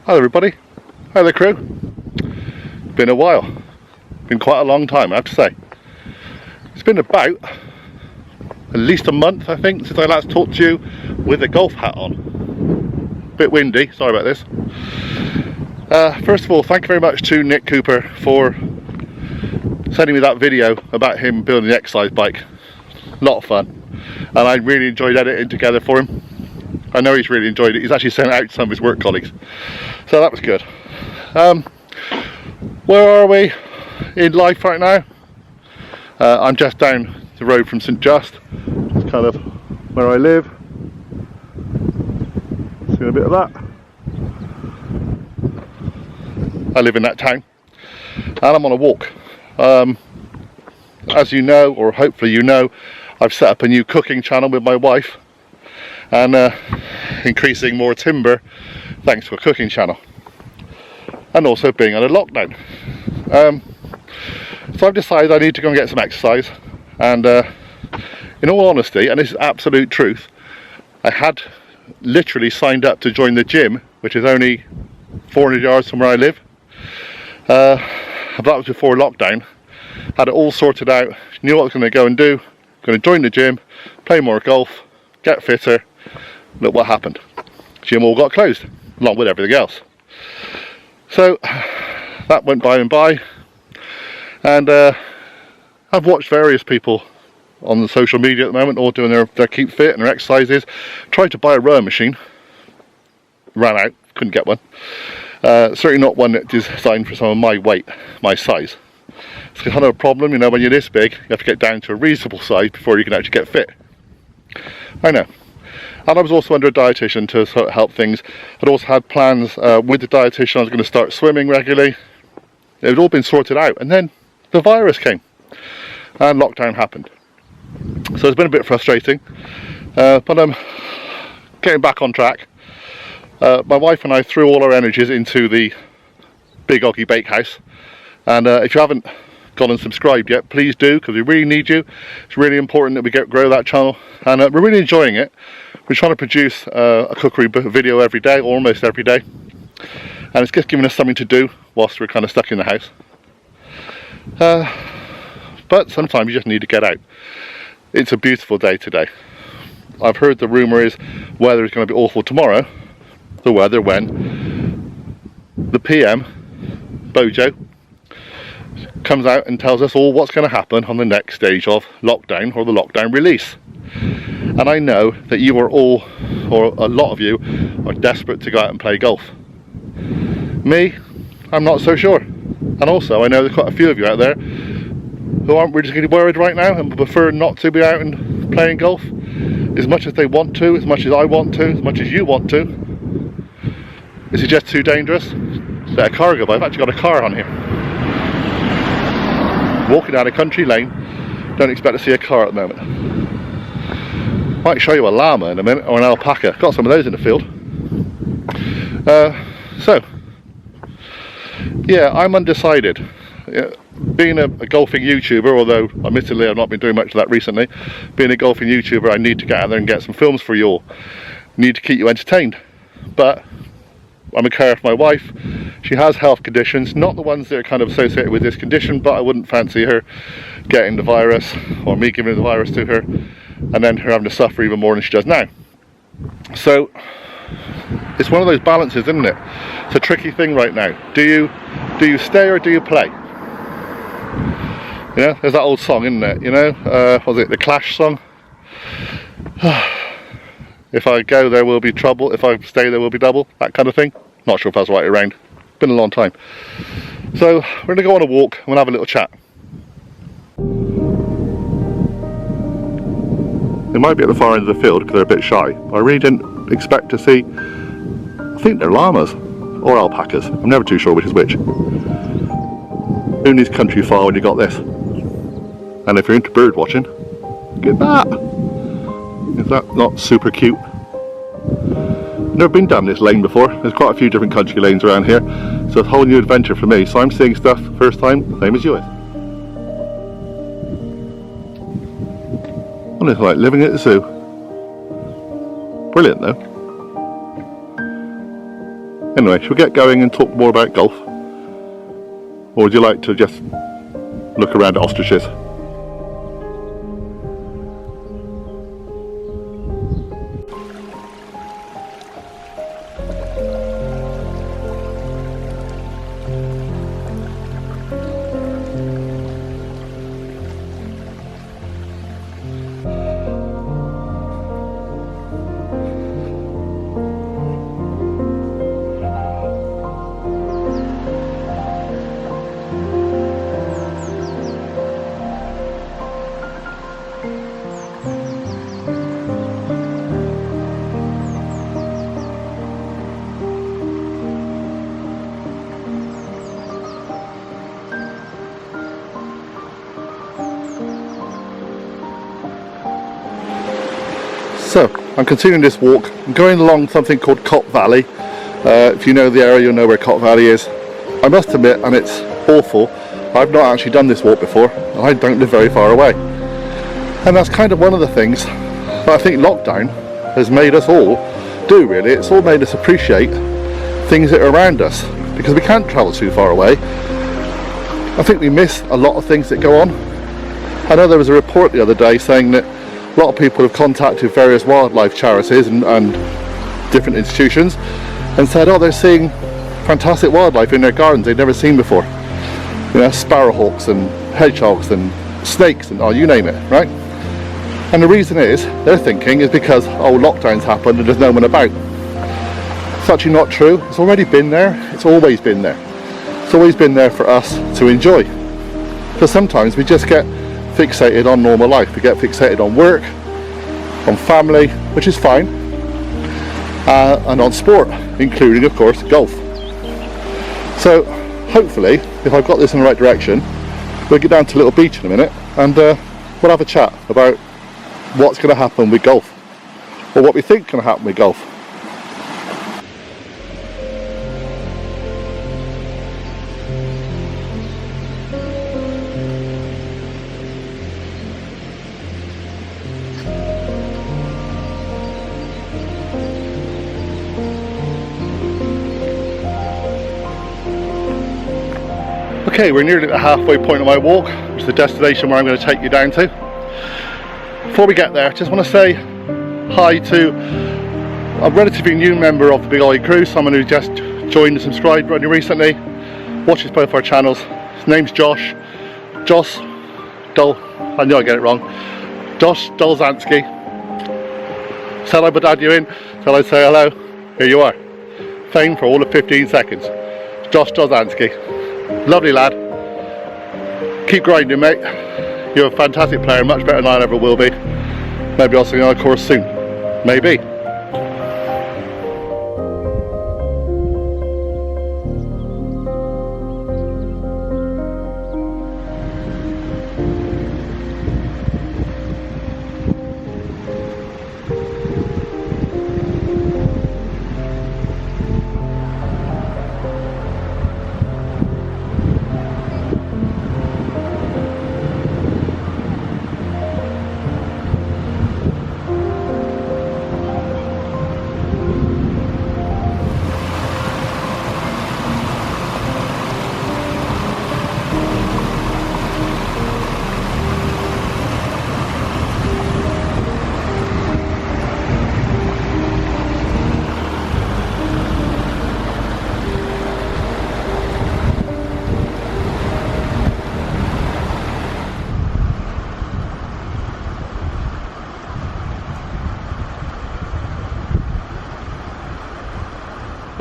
Hello everybody, hi there crew. Been a while, been quite a long time I have to say. It's been about at least a month I think since I last talked to you with a golf hat on. Bit windy, sorry about this. First of all, thank you very much to Nick Cooper for sending me that video about him building the exercise bike. A lot of fun, and I really enjoyed editing together for him. I know he's really enjoyed it. He's actually sent it out to some of his work colleagues, so that was good. Where are we in life right now? I'm just down the road from St Just. That's kind of where I live. See a bit of that. I live in that town, and I'm on a walk. As you know, or hopefully you know, I've set up a new cooking channel with my wife, and increasing more timber thanks to a cooking channel, and also being under lockdown. So I've decided I need to go and get some exercise, and in all honesty, and this is absolute truth, I had literally signed up to join the gym, which is only 400 yards from where I live. That was before lockdown. Had it all sorted out, knew what I was going to go and do, going to join the gym, play more golf, get fitter. Look what happened. Gym all got closed, along with everything else. So that went by and by, and I've watched various people on the social media at the moment all doing their keep fit and their exercises. Tried to buy a rowing machine, ran out, couldn't get one. Certainly not one that is designed for someone my weight, my size. It's kind of a problem, you know, when you're this big, you have to get down to a reasonable size before you can actually get fit. I know. And I was also under a dietitian to sort of help things. I'd also had plans with the dietitian. I was going to start swimming regularly. It had all been sorted out, and then the virus came and lockdown happened. So it's been a bit frustrating, but I'm getting back on track. My wife and I threw all our energies into the Big OGGIE Bakehouse, and if you haven't gone and subscribed yet, please do, because we really need you. It's really important that we grow that channel, and we're really enjoying it. We're trying to produce a cookery video every day, almost every day, and it's just giving us something to do whilst we're kind of stuck in the house. But sometimes you just need to get out. It's a beautiful day today. I've heard the rumour is weather is going to be awful tomorrow. The weather when the PM, Bojo, comes out and tells us all what's going to happen on the next stage of lockdown, or the lockdown release. And I know that you are all, or a lot of you, are desperate to go out and play golf. Me, I'm not so sure. And also I know there's quite a few of you out there who aren't really worried right now and prefer not to be out and playing golf as much as they want to, as much as I want to, as much as you want to. Is it just too dangerous? Let a car go by. I've actually got a car on here. Walking down a country lane, don't expect to see a car at the moment. Might show you a llama in a minute, or an alpaca. Got some of those in the field. So, yeah, I'm undecided. Being a golfing YouTuber, although admittedly I've not been doing much of that recently, being a golfing YouTuber, I need to get out there and get some films for you all. Need to keep you entertained. But I'm a carer for my wife. She has health conditions, not the ones that are kind of associated with this condition, but I wouldn't fancy her getting the virus, or me giving the virus to her, and then her having to suffer even more than she does now. So it's one of those balances, isn't it? It's a tricky thing right now. Do you stay or do you play? You know, there's that old song, isn't it? You know, was it the Clash song? If I go, there will be trouble. If I stay, there will be double. That kind of thing. Not sure if that's right around. Been a long time. So we're going to go on a walk and we'll have a little chat. They might be at the far end of the field because they're a bit shy. I really didn't expect to see, I think they're llamas or alpacas. I'm never too sure which is which. Who needs country far when you got this? And if you're into bird watching, get that. Is that not super cute? Never been down this lane before. There's quite a few different country lanes around here, so it's a whole new adventure for me. So I'm seeing stuff first time, same as you is. Well, it's like living at the zoo. Brilliant though. Anyway, shall we get going and talk more about golf? Or would you like to just look around at ostriches? So, I'm continuing this walk. I'm going along something called Cop Valley. If you know the area, you'll know where Cop Valley is. I must admit, and it's awful, I've not actually done this walk before, and I don't live very far away. And that's kind of one of the things that I think lockdown has made us all do, really. It's all made us appreciate things that are around us, because we can't travel too far away. I think we miss a lot of things that go on. I know there was a report the other day saying that a lot of people have contacted various wildlife charities and different institutions and said, oh, they're seeing fantastic wildlife in their gardens they've never seen before. You know, sparrowhawks and hedgehogs and snakes and, oh, you name it, right? And the reason is, they're thinking, is because, oh, lockdowns happened and there's no one about. It's actually not true. It's already been there. It's always been there. It's always been there for us to enjoy. Because sometimes we just get fixated on normal life. We get fixated on work, on family, which is fine, and on sport, including, of course, golf. So hopefully, if I've got this in the right direction, we'll get down to a little beach in a minute and we'll have a chat about what's going to happen with golf, or what we think can happen with golf. Okay, we're nearly at the halfway point of my walk, which is the destination where I'm going to take you down to. Before we get there, I just want to say hi to a relatively new member of the Big OGGIE crew, someone who just joined and subscribed only recently, watches both our channels. His name's Josh. I knew I get it wrong. Josh Dolzansky. Said I would add you in, till I say hello. Here you are. Fame for all of 15 seconds. Josh Dolzansky. Lovely lad. Keep grinding, mate. You're a fantastic player, much better than I ever will be. Maybe I'll see you on a course soon. Maybe.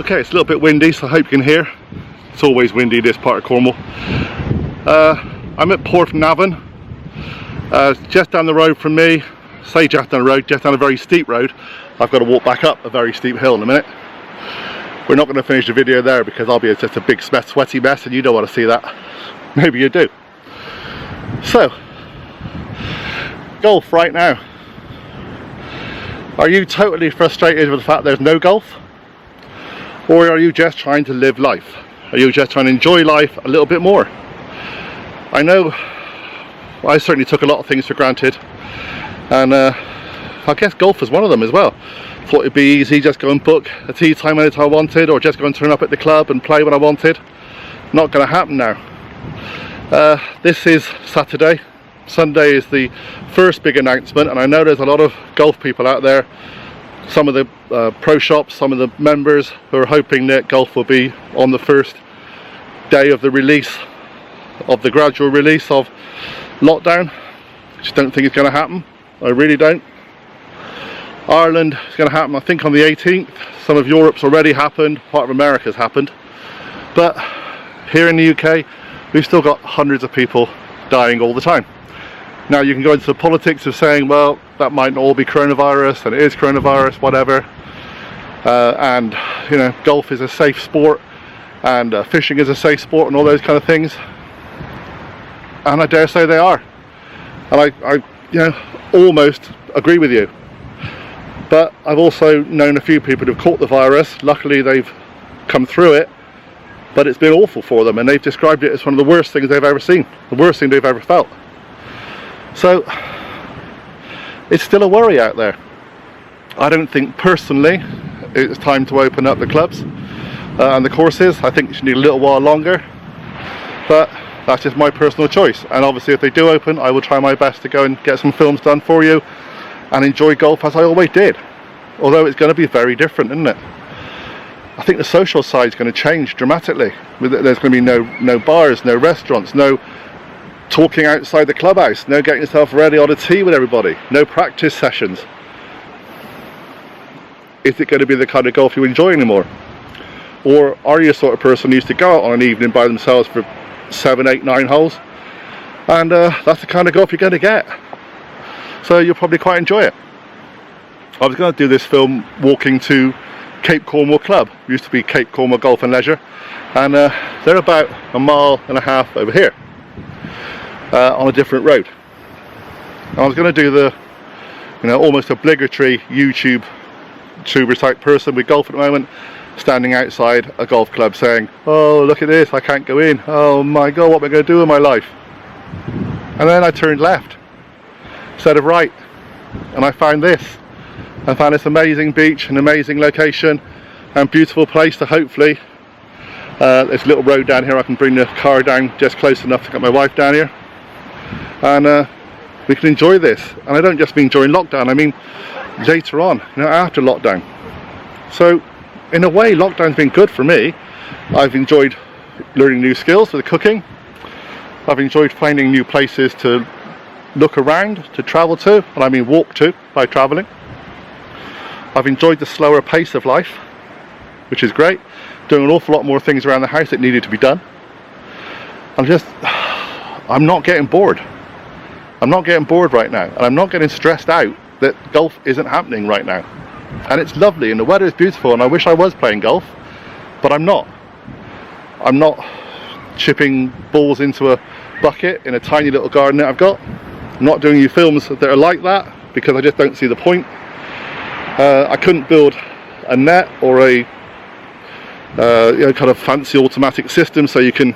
Okay, it's a little bit windy, so I hope you can hear. It's always windy this part of Cornwall. I'm at Porthnavan, just down the road from me. Say just down the road, just down a very steep road. I've got to walk back up a very steep hill in a minute. We're not going to finish the video there because I'll be just a big sweaty mess and you don't want to see that. Maybe you do. So, golf right now. Are you totally frustrated with the fact there's no golf? Or are you just trying to live life? Are you just trying to enjoy life a little bit more? I know I certainly took a lot of things for granted, and I guess golf is one of them as well. Thought it'd be easy, just go and book a tee time anytime I wanted, or just go and turn up at the club and play when I wanted. Not going to happen now. This is Saturday. Sunday is the first big announcement, and I know there's a lot of golf people out there, some of the pro shops, some of the members who are hoping that golf will be on the first day of the release, of the gradual release of lockdown. I just don't think it's going to happen. I really don't. Ireland is going to happen, I think, on the 18th. Some of Europe's already happened, part of America's happened. But here in the UK, we've still got hundreds of people dying all the time. Now you can go into the politics of saying, well, that might not all be coronavirus, and it is coronavirus, whatever. And, you know, golf is a safe sport, and fishing is a safe sport, and all those kind of things. And I dare say they are. And I you know, almost agree with you. But I've also known a few people who've caught the virus. Luckily they've come through it, but it's been awful for them, and they've described it as one of the worst things they've ever seen, the worst thing they've ever felt. So it's still a worry out there. I don't think personally it's time to open up the clubs and the courses. I think you should need a little while longer, but that's just my personal choice. And obviously if they do open, I will try my best to go and get some films done for you and enjoy golf as I always did, although it's going to be very different, isn't it? I think the social side is going to change dramatically. There's going to be no bars, no restaurants, no talking outside the clubhouse, no getting yourself ready on a tee with everybody, no practice sessions. Is it going to be the kind of golf you enjoy anymore? Or are you the sort of person who used to go out on an evening by themselves for 7, 8, 9 holes, and that's the kind of golf you're going to get? So you'll probably quite enjoy it. I was going to do this film walking to Cape Cornwall Club. It used to be Cape Cornwall Golf and Leisure, and they're about 1.5 miles over here. On a different road. And I was going to do the, you know, almost obligatory YouTube tuber type person with golf at the moment, standing outside a golf club saying, oh, look at this, I can't go in, oh my god, what am I going to do with my life? And then I turned left instead of right, and I found this. I found this amazing beach, an amazing location, and beautiful place to hopefully, there's a little road down here, I can bring the car down just close enough to get my wife down here, and we can enjoy this. And I don't just mean during lockdown, I mean later on, you know, after lockdown. So in a way, lockdown's been good for me. I've enjoyed learning new skills for the cooking. I've enjoyed finding new places to look around, to travel to, and I mean walk to by travelling. I've enjoyed the slower pace of life, which is great. Doing an awful lot more things around the house that needed to be done. I'm not getting bored. I'm not getting bored right now, and I'm not getting stressed out that golf isn't happening right now. And it's lovely, and the weather is beautiful, and I wish I was playing golf, but I'm not. I'm not chipping balls into a bucket in a tiny little garden that I've got. I'm not doing you films that are like that, because I just don't see the point. I couldn't build a net or a you know, kind of fancy automatic system so you can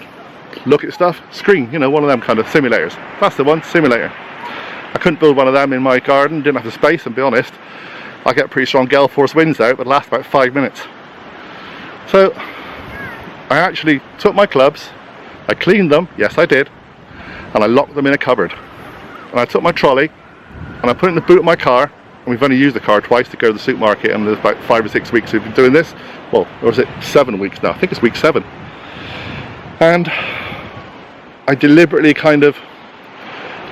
look at stuff. Screen, you know, one of them kind of simulators. That's the one, simulator. I couldn't build one of them in my garden, didn't have the space, and be honest, I get pretty strong gale force winds out, but last about 5 minutes. So I actually took my clubs, I cleaned them, yes I did, and I locked them in a cupboard. And I took my trolley and I put it in the boot of my car, and we've only used the car twice to go to the supermarket, and there's about 5 or 6 weeks we've been doing this. Well, or is it 7 weeks now? I think it's week 7. And I deliberately kind of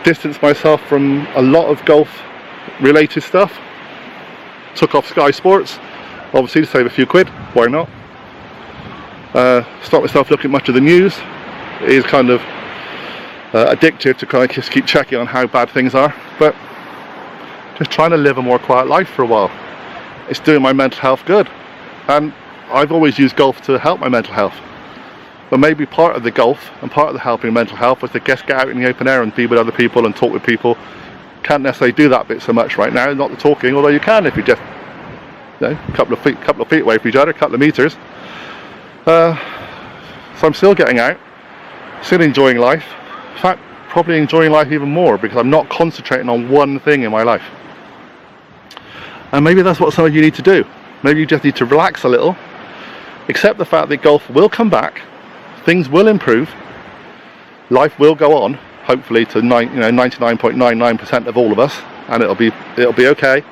distanced myself from a lot of golf related stuff. Took off Sky Sports, obviously to save a few quid, why not? Stopped myself looking at much of the news. It is kind of addictive to kind of just keep checking on how bad things are, but just trying to live a more quiet life for a while. It's doing my mental health good, and I've always used golf to help my mental health. But maybe part of the golf and part of the helping mental health was to just get out in the open air and be with other people and talk with people. Can't necessarily do that bit so much right now, not the talking, although you can if you just, you know, a couple of feet away from each other, a couple of meters. So I'm still getting out, still enjoying life. In fact, probably enjoying life even more because I'm not concentrating on one thing in my life. And maybe that's what some of you need to do. Maybe you just need to relax a little, accept the fact that golf will come back, things will improve, life will go on, hopefully to 99.99% of all of us, and it'll be okay.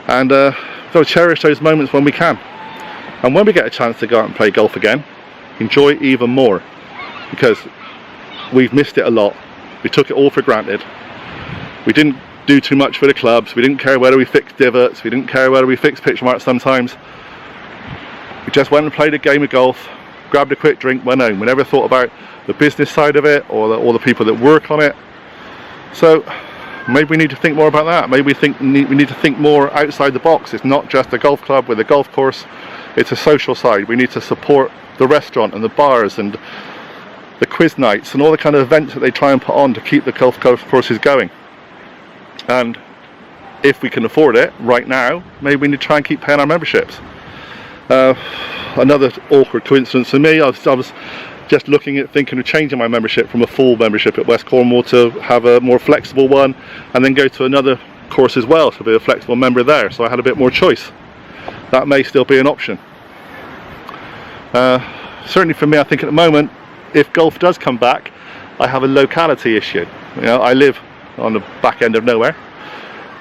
And we've got to cherish those moments when we can. And when we get a chance to go out and play golf again, enjoy it even more, because we've missed it a lot. We took it all for granted. We didn't do too much for the clubs. We didn't care whether we fixed divots. We didn't care whether we fixed pitch marks sometimes. We just went and played a game of golf, grabbed a quick drink, went home. We never thought about the business side of it or all the people that work on it. So maybe we need to think more about that. Maybe we need to think more outside the box. It's not just a golf club with a golf course. It's a social side. We need to support the restaurant and the bars and the quiz nights and all the kind of events that they try and put on to keep the golf courses going. And if we can afford it right now, maybe we need to try and keep paying our memberships. Another awkward coincidence for me, I was just looking at thinking of changing my membership from a full membership at West Cornwall to have a more flexible one, and then go to another course as well to be a flexible member there, so I had a bit more choice. That may still be an option. Certainly for me, I think at the moment, if golf does come back, I have a locality issue. You know, I live on the back end of nowhere.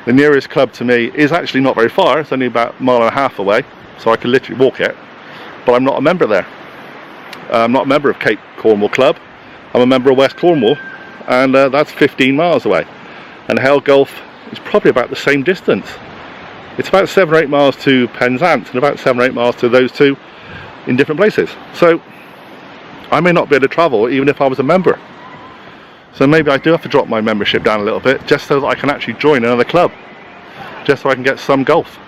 The nearest club to me is actually not very far. It's only about a mile and a half away, so I can literally walk it, but I'm not a member there. I'm not a member of Cape Cornwall Club. I'm a member of West Cornwall, and that's 15 miles away. And Hale Golf is probably about the same distance. It's about 7 or 8 miles to Penzance and about 7 or 8 miles to those two in different places. So I may not be able to travel even if I was a member. So maybe I do have to drop my membership down a little bit just so that I can actually join another club, just so I can get some golf.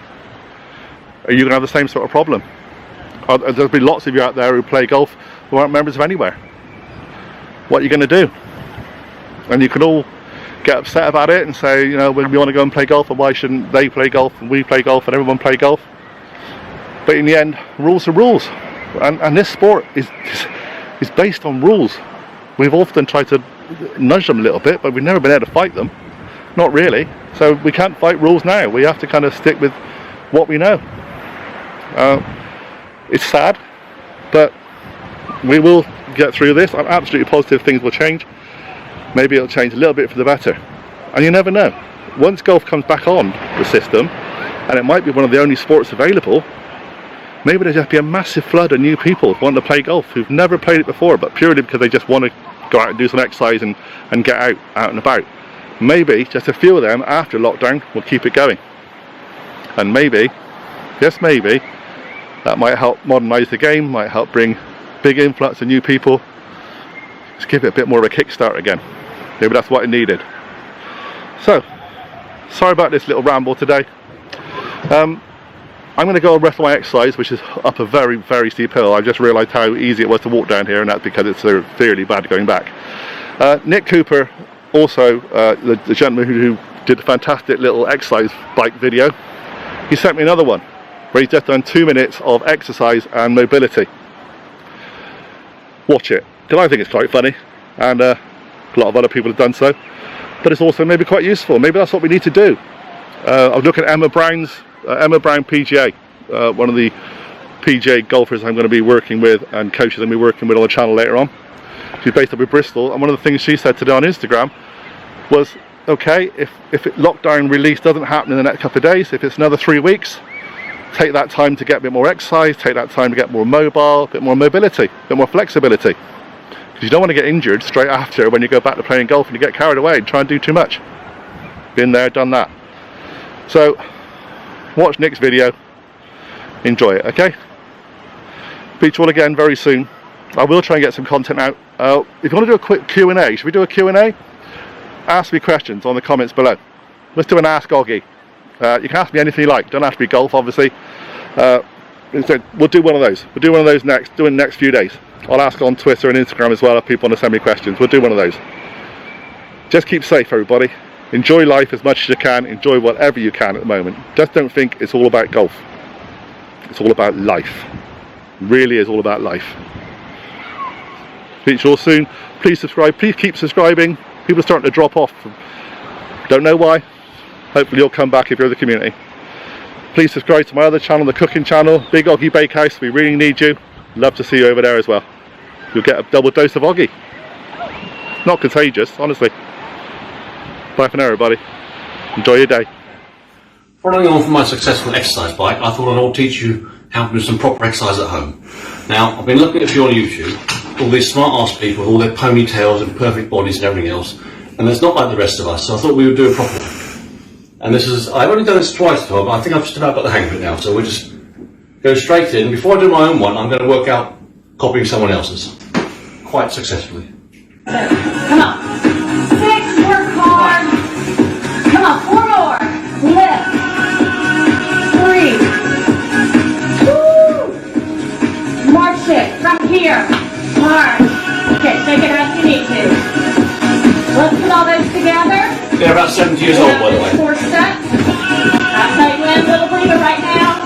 Are you going to have the same sort of problem? There'll be lots of you out there who play golf who aren't members of anywhere. What are you going to do? And you can all get upset about it and say, you know, we want to go and play golf, and why shouldn't they play golf and we play golf and everyone play golf? But in the end, rules are rules, and this sport is based on rules. We've often tried to nudge them a little bit, but we've never been able to fight them. Not really. So we can't fight rules now. We have to kind of stick with what we know. It's sad, but we will get through this. I'm absolutely positive things will change. Maybe it'll change a little bit for the better. And you never know. Once golf comes back on the system, and it might be one of the only sports available, maybe there'll just be a massive flood of new people wanting to play golf who've never played it before, but purely because they just want to go out and do some exercise and get out and about. Maybe just a few of them after lockdown will keep it going. And maybe, just maybe, that might help modernise the game, might help bring big influx of new people. Just give it a bit more of a kickstart again. Maybe that's what it needed. So, sorry about this little ramble today. I'm going to go and rest my exercise, which is up a very, very steep hill. I just realised how easy it was to walk down here, and that's because it's severely bad going back. Nick Cooper, also the gentleman who did a fantastic little exercise bike video, he sent me another one where he's just done 2 minutes of exercise and mobility. Watch it, because I think it's quite funny, and a lot of other people have done so, but it's also maybe quite useful. Maybe that's what we need to do. I was looking at Emma Brown PGA, one of the PGA golfers I'm going to be working with and coaches I'm going to be working with on the channel later on. She's based up in Bristol, and one of the things she said today on Instagram was, okay, if lockdown release doesn't happen in the next couple of days, if it's another 3 weeks, take that time to get a bit more exercise, take that time to get more mobile, a bit more mobility, a bit more flexibility. Because you don't want to get injured straight after when you go back to playing golf and you get carried away and try and do too much. Been there, done that. So, watch Nick's video, enjoy it, okay? Speak to you all again very soon. I will try and get some content out. If you want to do a quick Q&A, should we do a Q&A? Ask me questions on the comments below. Let's do an Ask OGGIE. You can ask me anything you like, don't have to be golf obviously. We'll do one of those. We'll do one of those next, do in the next few days. I'll ask on Twitter and Instagram as well if people want to send me questions. We'll do one of those. Just keep safe, everybody. Enjoy life as much as you can, enjoy whatever you can at the moment. Just don't think it's all about golf. It's all about life. It really is all about life. Speak to you all soon. Please subscribe, please keep subscribing. People are starting to drop off. Don't know why. Hopefully you'll come back if you're in the community. Please subscribe to my other channel, the cooking channel, Big OGGIE Bakehouse. We really need you. Love to see you over there as well. You'll get a double dose of OGGIE. Not contagious, honestly. Bye for now, everybody. Enjoy your day. Following on from my successful exercise bike, I thought I'd teach you how to do some proper exercise at home. Now, I've been looking at you on YouTube, all these smart ass people with all their ponytails and perfect bodies and everything else, and it's not like the rest of us, so I thought we would do it properly. And this is, I've only done this twice before, but I think I've just about got the hang of it now, so we'll just go straight in. Before I do my own one, I'm going to work out copying someone else's, quite successfully. Come on. 6, work hard. Come on, 4 more. Lift. 3. Woo. March it from here. March. Okay, take it as you need to. Let's put all those together. They're about 70 years old, by the way. 4 steps. That's how you end. Little breather right now.